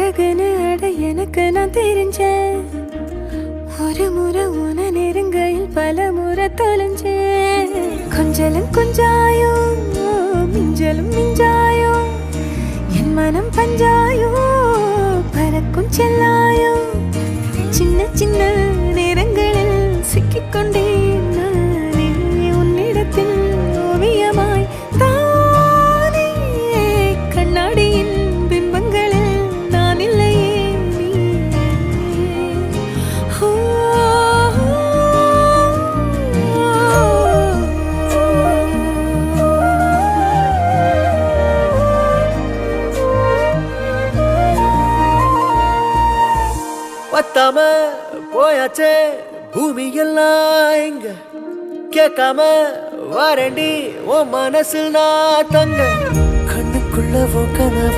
அழகுன்னு அட எனக்கு நான் தெரிஞ்சேன். ஒரு முறை உன நெருங்கையில் பல முறை தொலைஞ்சேன். கொஞ்சலும் கொஞ்சாயோ மிஞ்சலும் மிஞ்சாயோ என் மனம் பஞ்சாயோ பறக்கும் செல்லாயோ சின்ன சின்ன நேரங்களில் சிக்கிக்கொண்டேன் நானே உன்னிடத்தில் ஓவியமாய் தானே கண்ணாடியின் பிம்பங்களில் நான் இல்லையே நீயே. ஓ, பத்தாம போயாச்சே பூமி எல்லாம் இங்க கேட்காம வாரண்டி உன் மனசில் நான் தங்க கண்ணுக்குள்ள உன் கனவ